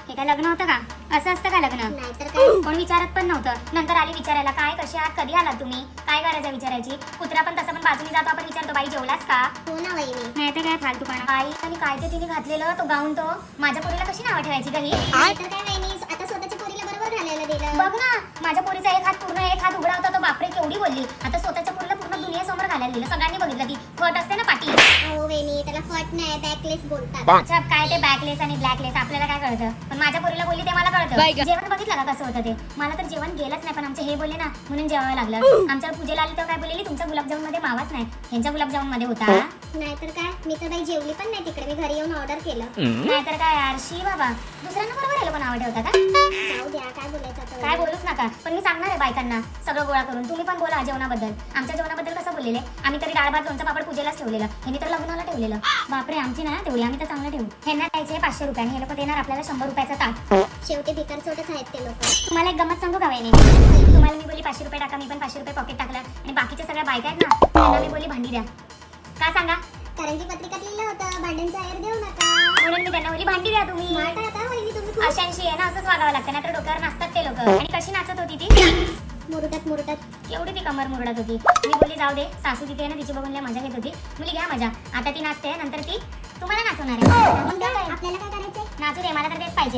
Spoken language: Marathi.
हे काय लग्न होतं का? असं असतं का लग्न? नाहीतर काय. कोण विचारत पण नव्हतं. नंतर आली विचारायला, काय कशी आहात, कधी आलात तुम्ही, काय गरज आहे विचारायची. कुत्रा पण तसं पण बाजूने जातो, आपण विचारतो बाई जेवलास का? हो ना वहिनी. नाही तर काय फालतूपणा. बाई आणि काय ते तिने घातलेलं तो गाऊन, तो माझ्या पोरीला कशी नावं ठेवायची का ही? नाहीतर काय वहिनी, आता स्वतःच्या पोरीला बरोबर घालायला दिलं. बघ ना, माझ्या पोरीचा एक हात पूर्ण, एक हात उघडा होता. तो बापरे केवढी बोलली. आता स्वतःच्या पोरीला पूर्ण दुनियासमोर घालायला दिलं. सगळ्यांनी बघितलं ती फट असते ना पाठी. हो वहिनी, त्याला फट नाही बॅकलेस बोलतात. अच्छा, काय ते बॅकलेस आणि ब्लॅकलेस आपल्याला काय कळतं, पण माझ्या पोरीला बोलली ते मला कळतं. जेवण बघितलं का कसं होतं ते? मला तर जेवण गेलंच नाही, पण आमचे हे बोलले ना म्हणून जेवावं लागलं. आमच्या पूजेला आली तेव्हा काय बोललेली, तुमच्या गुलाबजामुन मध्ये मावाच नाही, ह्यांच्या गुलाबजामुन मध्ये होता. नाहीतर काय, मी तर बाई जेवली पण नाही तिकडे, मी घरी येऊन ऑर्डर केलं. नाहीतर काय यार, शी बाबा, दुसऱ्यांना बरोबर हे लोक नाव ठेवता का? जाऊ द्या, काय बोलायचं आता काय वहिनी? बोलूच नका, पण मी सांगणार आहे बायकांना सगळं गोळा करून. तुम्ही पण बोला जेवणाबद्दल. आमच्या जेवणाबद्दल कसं बोललेले आम्ही, तरी डाळ भात लोणचं पापड पूजेलाच ठेवलेलं, ह्यांनी तर लग्नाला ठेवलेलं. बापरे, आमची ना तेवढी, आम्ही तर चांगलं ठेवू. ह्यांना द्यायचे 500 रुपये, हे लोक देणार आपल्याला 100 रुपयाचा ताट. शेवटी भिकार चोटच आहेत ते लोक. तुम्हाला एक गमत सांगू का वहिनी? तुम्हाला मी बोलली 500 रुपये टाका, मी पण 500 रुपये पॉकेट टाकलं, आणि बाकीच्या सगळ्या बायका आहेत ना त्यांना मी बोलली भांडी द्या. का सांगा? कारण की पत्रिकात लिहिलं होतं भांड्यांचा आहेर देऊ नका. म्हणून मी त्यांना बोलली भांडी द्या तुम्ही. स्मार्ट आहात हा वहिनी तुम्ही खूप. अशांशी आहे ना, असंच वागावं लागतं, नाहीतर डोक्यावर नाचतात ते लोक. आणि कशी नाचत होती ती, मुरटात. एवढी ती कमर मुरडत होती. मी बोलली जाऊ दे, सासू तिथे आहे ना, तिची बघून लय मजा घेत होती. मुली घ्या मजा, आता ती नाचते, नंतर ती तुम्हाला नाचवणार आहे. मग काय, आपल्याला काय करायचंय? नाचू दे, मला तर तेच पाहिजे.